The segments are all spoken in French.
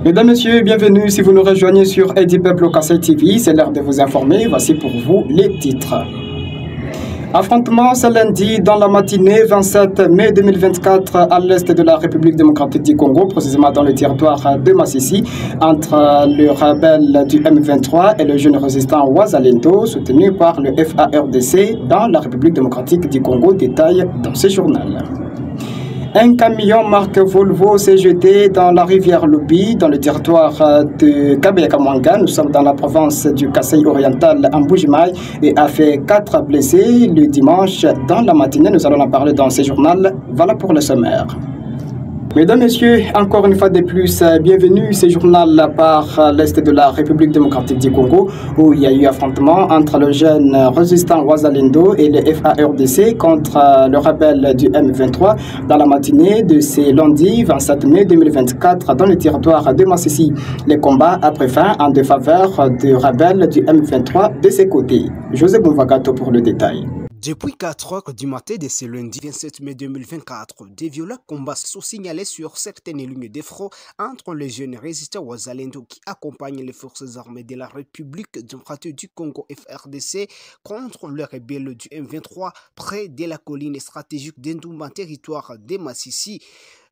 Mesdames, Messieurs, bienvenue si vous nous rejoignez sur Edi Peuple Kassai TV. C'est l'heure de vous informer. Voici pour vous les titres. Affrontement ce lundi dans la matinée 27 mai 2024 à l'est de la République démocratique du Congo, précisément dans le territoire de Massissi, entre le rebelle du M23 et le jeune résistant Wazalendo, soutenu par le FARDC dans la République démocratique du Congo, détail dans ce journal. Un camion marque Volvo s'est jeté dans la rivière Loubi, dans le territoire de Kabea-Kamwanga. Nous sommes dans la province du Kasaï oriental en Bujimaï et a fait 4 blessés le dimanche dans la matinée. Nous allons en parler dans ce journal. Voilà pour le sommaire. Mesdames, Messieurs, encore une fois de plus, bienvenue. Ce journal par l'est de la République démocratique du Congo, où il y a eu affrontement entre le jeune résistant Wazalendo et le FARDC contre le rebelle du M23 dans la matinée de ce lundi 27 mai 2024 dans le territoire de Massissi. Les combats a pris fin en défaveur du rebelle du M23 de ses côtés. José Bouvagato pour le détail. Depuis 4 heures du matin de ce lundi 27 mai 2024, des violents combats sont signalés sur certaines lignes de front entre les jeunes résistants Wazalendo qui accompagnent les forces armées de la République démocratique du Congo FARDC contre les rebelles du M23 près de la colline stratégique d'Endoumba, territoire de Massissi,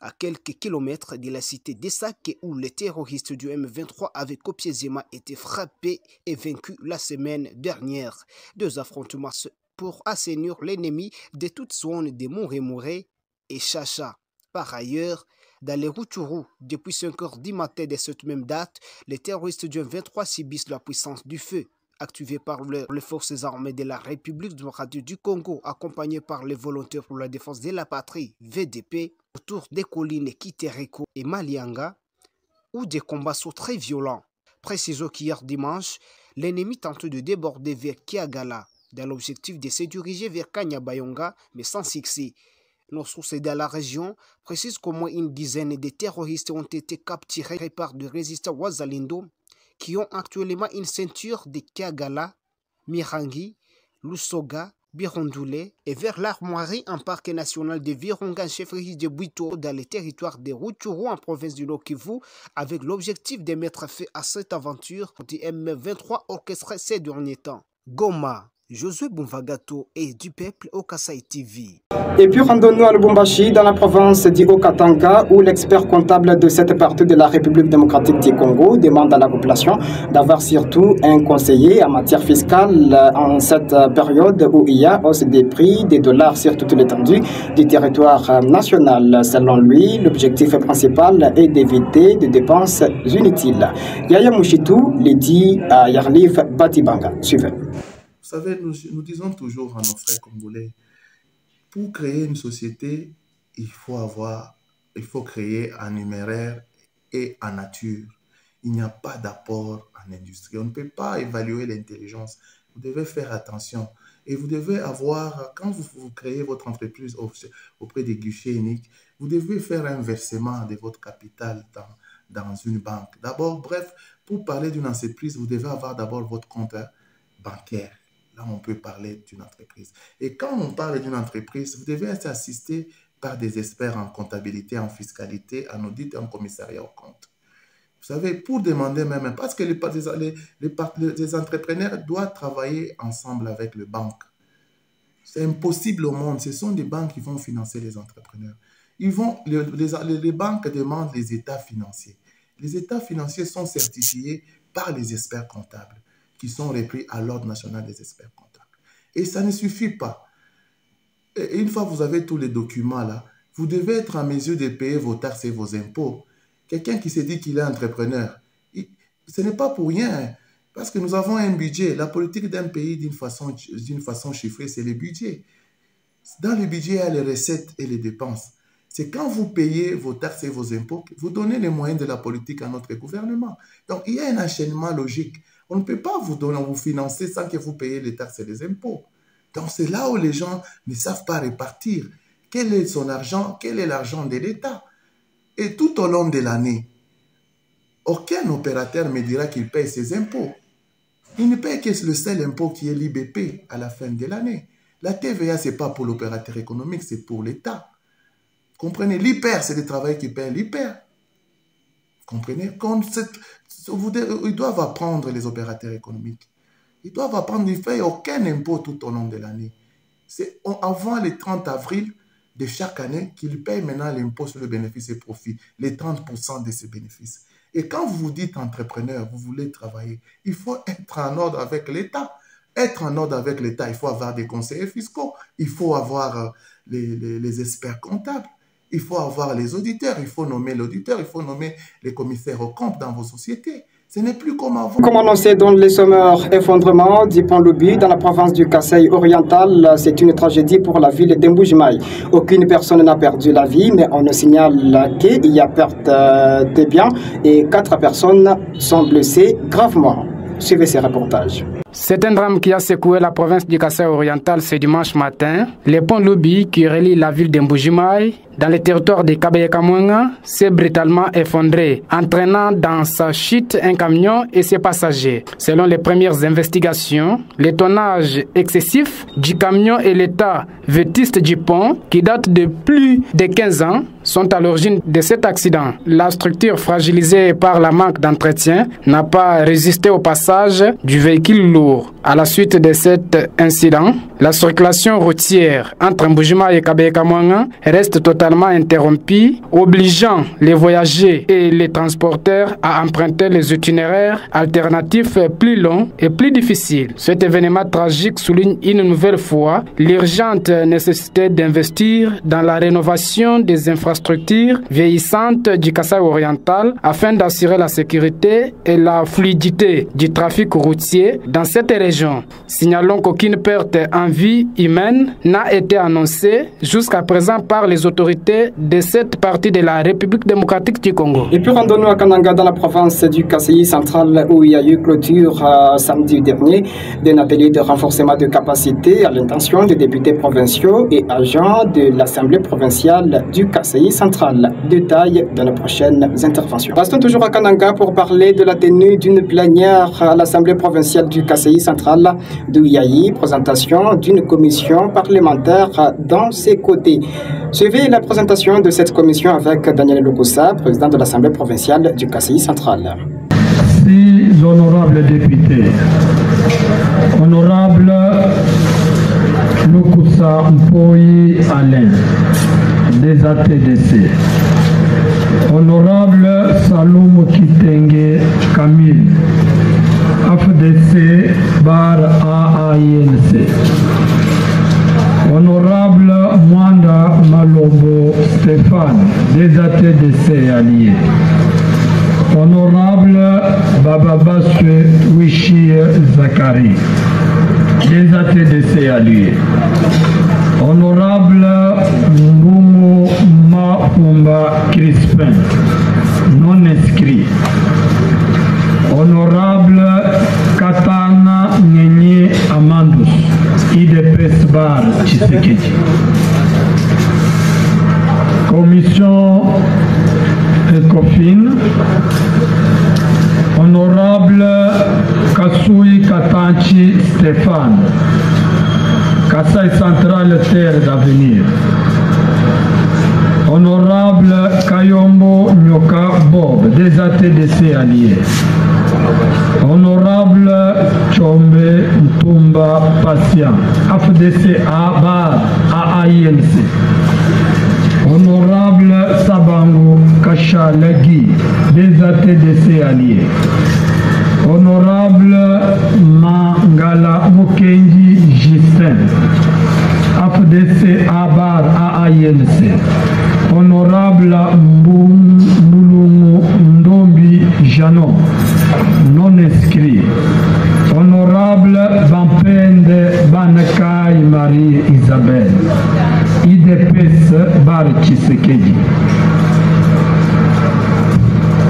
à quelques kilomètres de la cité d'Essake où les terroristes du M23 avaient copieusement été frappés et vaincus la semaine dernière. Deux affrontements pour assainir l'ennemi de toute zone de Mouré et Chacha. Par ailleurs, dans les Rutshuru, depuis 5 heures du matin de cette même date, les terroristes du M23 subissent la puissance du feu, activée par les forces armées de la République démocratique du Congo, accompagnées par les volontaires pour la défense de la patrie, VDP, autour des collines Kitereko et Malianga, où des combats sont très violents. Précisons qu'hier dimanche, l'ennemi tentait de déborder vers Kiagala, dans l'objectif de se diriger vers Kanyabayonga, mais sans succès. Nos sources dans la région précisent qu'au moins une dizaine de terroristes ont été capturés par des résistants Wazalendo qui ont actuellement une ceinture de Kiagala, Mirangi, Lusoga, Birondoulé et vers l'armoirie en parc national de Virunga, chefferie de Buito, dans les territoires de Rutshuru en province du Nord-Kivu, avec l'objectif de mettre fin à cette aventure du M23 orchestrée ces derniers temps. Goma, Josué Bouvagato et du peuple au Kassai TV. Et puis rendons-nous à Lubumbashi, dans la province du Haut-Katanga, où l'expert comptable de cette partie de la République démocratique du Congo demande à la population d'avoir surtout un conseiller en matière fiscale en cette période où il y a hausse des prix des dollars sur toute l'étendue du territoire national. Selon lui, l'objectif principal est d'éviter des dépenses inutiles. Yaya Mouchitou le dit à Yarliv Batibanga. Suivez. Vous savez, nous disons toujours à nos frères congolais, pour créer une société, il faut créer en numéraire et en nature. Il n'y a pas d'apport en industrie. On ne peut pas évaluer l'intelligence. Vous devez faire attention. Et vous devez avoir, quand vous créez votre entreprise auprès des guichets uniques, vous devez faire un versement de votre capital dans une banque. D'abord, bref, pour parler d'une entreprise, vous devez avoir d'abord votre compte bancaire. Là, on peut parler d'une entreprise. Et quand on parle d'une entreprise, vous devez être assisté par des experts en comptabilité, en fiscalité, en audit et en commissariat aux comptes. Vous savez, pour demander même, parce que les entrepreneurs doivent travailler ensemble avec les banques. C'est impossible au monde. Ce sont des banques qui vont financer les entrepreneurs. Les banques demandent les états financiers. Les états financiers sont certifiés par les experts comptables, qui sont repris à l'Ordre national des experts comptables. Et ça ne suffit pas. Et une fois que vous avez tous les documents là, vous devez être en mesure de payer vos taxes et vos impôts. Quelqu'un qui se dit qu'il est entrepreneur, ce n'est pas pour rien, parce que nous avons un budget. La politique d'un pays, d'une façon chiffrée, c'est le budget. Dans le budget, il y a les recettes et les dépenses. C'est quand vous payez vos taxes et vos impôts que vous donnez les moyens de la politique à notre gouvernement. Donc, il y a un enchaînement logique. On ne peut pas vous financer sans que vous payiez les taxes et les impôts. Donc, c'est là où les gens ne savent pas répartir. Quel est son argent? Quel est l'argent de l'État? Et tout au long de l'année, aucun opérateur me dira qu'il paye ses impôts. Il ne paye que le seul impôt qui est l'IBP à la fin de l'année. La TVA, ce n'est pas pour l'opérateur économique, c'est pour l'État. Comprenez? L'IPER, c'est le travail qui paye l'IPER. Comprenez? Ils doivent apprendre, les opérateurs économiques. Ils doivent apprendre, ils ne paient aucun impôt tout au long de l'année. C'est avant le 30 avril de chaque année qu'ils payent maintenant l'impôt sur le bénéfice et profit, les 30% de ces bénéfices. Et quand vous vous dites entrepreneur, vous voulez travailler, il faut être en ordre avec l'État. Être en ordre avec l'État, il faut avoir des conseillers fiscaux, il faut avoir les experts comptables, il faut avoir les auditeurs, il faut nommer l'auditeur, il faut nommer les commissaires aux comptes dans vos sociétés. Ce n'est plus comme avant. Comme annoncé dans les sommaires, effondrement du pont Lobi dans la province du Kasaï oriental, c'est une tragédie pour la ville d'Mbujimai. Aucune personne n'a perdu la vie, mais on nous signale qu'il y a perte de biens et 4 personnes sont blessées gravement. Suivez ces reportages. C'est un drame qui a secoué la province du Kasaï oriental ce dimanche matin. Le pont Lobi qui relie la ville d'Mbujimai dans le territoire de Kabaye-Kamwenga s'est brutalement effondré, entraînant dans sa chute un camion et ses passagers. Selon les premières investigations, le tonnage excessif du camion et l'état vétuste du pont, qui date de plus de 15 ans, sont à l'origine de cet accident. La structure fragilisée par le manque d'entretien n'a pas résisté au passage du véhicule lourd. À la suite de cet incident, la circulation routière entre Mbujimai et Kabaye-Kamwenga reste totalement interrompue, obligeant les voyageurs et les transporteurs à emprunter les itinéraires alternatifs plus longs et plus difficiles. Cet événement tragique souligne une nouvelle fois l'urgente nécessité d'investir dans la rénovation des infrastructures vieillissantes du Kasaï oriental afin d'assurer la sécurité et la fluidité du trafic routier dans cette région. Signalons qu'aucune perte en vie humaine n'a été annoncée jusqu'à présent par les autorités de cette partie de la République démocratique du Congo. Et puis rendons-nous à Kananga dans la province du Kasaï central où il y a eu clôture samedi dernier d'un atelier de renforcement de capacité à l'intention des députés provinciaux et agents de l'Assemblée provinciale du Kasaï central. Détail dans les prochaines interventions. Restons toujours à Kananga pour parler de la tenue d'une plénière à l'Assemblée provinciale du Kasaï central d'où il y a eu présentation d'une commission parlementaire dans ses côtés. Suivez la présentation de cette commission avec Daniel Lokossa, président de l'Assemblée provinciale du Kasaï central. Merci, honorables députés. Honorable Lokossa Mpoyi Alain, des ATDC. Honorable Saloum Kitenge Camille, AFDC bar AAINC. Honorable Mwanda Malobo Stéphane, des ATDC alliés. Honorable Bababaswe Wishi Zakari, des ATDC alliés. Honorable Mbumo Mafumba Crispin, non inscrit. Honorable Katana Nyenye Amandus, IDPS Bar Tshisekedi. Commission ECOFIN, Honorable Kasui Katanchi Stéphane, Kasaï Central Terre d'Avenir. Honorable Kayombo Nyoka Bob, des ATDC alliés. Honorable Chombe Ntumba Patient, AFDC Bar AAINC. Honorable Sabango Kachalagi, des ATDC alliés. Honorable Mangala Mukenji Justin, AFDC Bar AAINC. Honorable Mbulungu Ndombi Janon, non inscrit. Honorable Bampende Banakai Marie Isabelle, IDPS Bar Tshisekedi.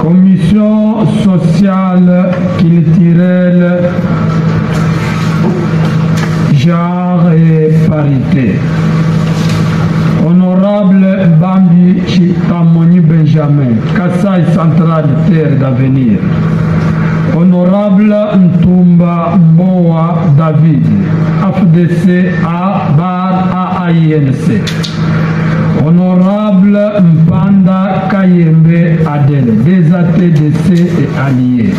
Commission sociale, culturelle, genre et parité. Honorable Bambi Chitamoni Benjamin, Kasaï Central Terre d'Avenir. Honorable Ntumba Mboa David, AFDC A Bar AAINC. Honorable Mpanda Kayembe Adi. Adèle, des ATDC et alliés.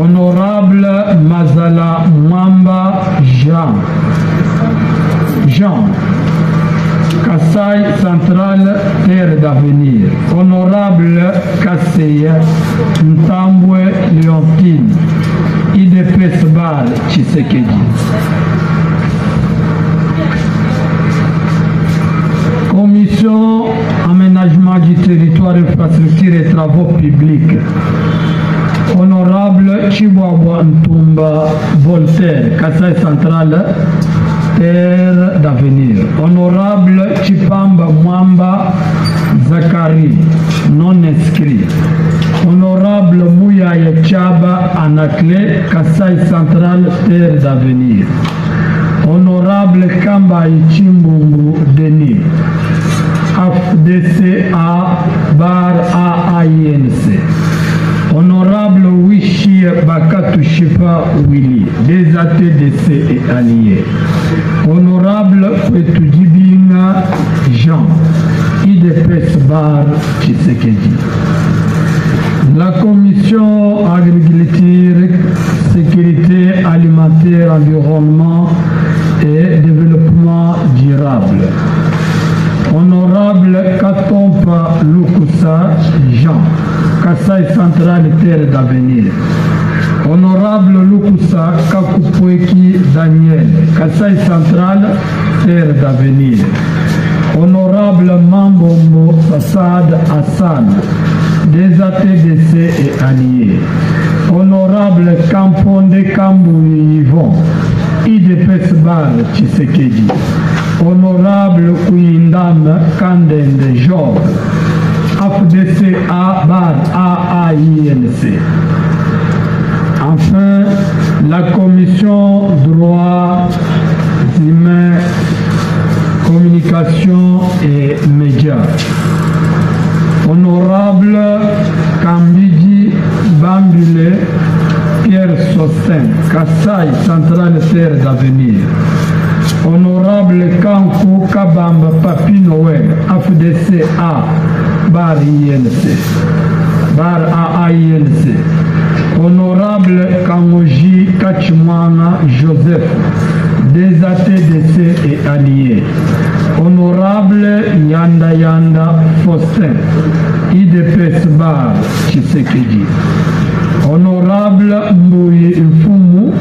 Honorable Mazala Mwamba Jean, Kassai Central, Terre d'Avenir. Honorable Kasseya Ntambwe Léontine, IDPS Bar Tshisekedi. Commission Aménagement du territoire, infrastructure et travaux publics. Honorable Chibwabwa Ntumba Voltaire, Kassai Central, Terre d'Avenir. Honorable Chipamba Mwamba Zakari, non inscrit. Honorable Mouyaya Chaba Anakle, Kassai Central, Terre d'Avenir. Honorable Kamba Ichimbungu Denis, AFDCA Bar AAINC. Honorable Wishi Bakatushipa Willy, des ATDC et alliés. Honorable Fetudibinga Jean, IDPS Bar Tshisekedi. La Commission Agriculture, Sécurité Alimentaire, Environnement et Développement Durable. Honorable Katompa Lukusa Jean, Kassai Central, Terre d'Avenir. Honorable Lukusa Kakupweki Daniel, Kassai Central, Terre d'Avenir. Honorable Mambombo Sassad Hassan, des ATDC et alliés. Honorable Kamponde Kamboui Yvon, IDPS Bar Tshisekedi. Honorable Kouindam Kandende Job, AFDCA Bar AAINC. Enfin, la Commission Droits humains, Communication et Médias. Honorable Kambiji Bambule Pierre Sostin, Kassai Central, Terre d'Avenir. Honorable Kanko Kabamba Papi Noël, AFDCA Bar INC, Bar AAINC. Honorable Kamoji Kachimana Joseph, des ATDC et alliés. Honorable Yanda Yanda Faustin, IDPS Bar Tshisekedi. Honorable Mbouye Mfumu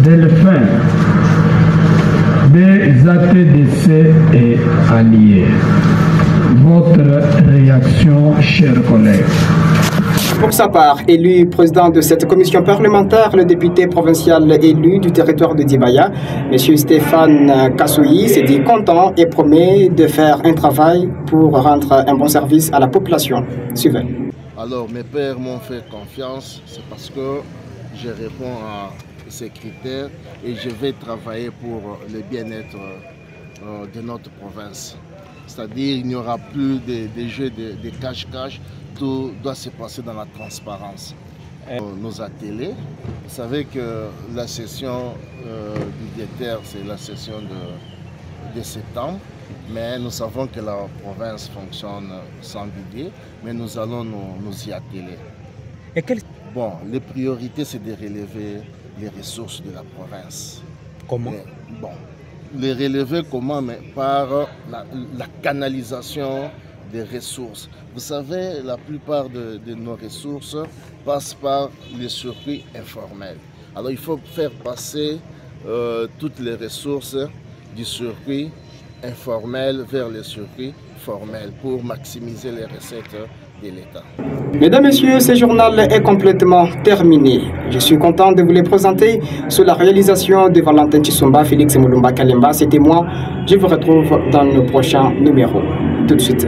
Delphin, des ATDC et alliés. Votre réaction, chers collègues. Pour sa part, élu président de cette commission parlementaire, le député provincial élu du territoire de Dibaya, M. Stéphane Kassoui, s'est dit content et promet de faire un travail pour rendre un bon service à la population. Suivez. Alors, mes pères m'ont fait confiance, c'est parce que je réponds à ces critères et je vais travailler pour le bien-être de notre province. C'est-à-dire qu'il n'y aura plus de jeux de cache-cache, tout doit se passer dans la transparence. Nos ateliers, vous savez que la session budgétaire, c'est la session de septembre, mais nous savons que la province fonctionne sans budget, mais nous allons nous y atteler. Bon, les priorités, c'est de relever les ressources de la province. Comment? Bon, les relever comment? Mais par la canalisation des ressources. Vous savez, la plupart de nos ressources passent par les circuits informels. Alors il faut faire passer toutes les ressources du circuit informel vers les circuits formels pour maximiser les recettes de l'État. Mesdames, Messieurs, ce journal est complètement terminé. Je suis content de vous les présenter sous la réalisation de Valentin Chisumba, Félix Moulumba Kalemba. C'était moi. Je vous retrouve dans le prochain numéro. Tout de suite.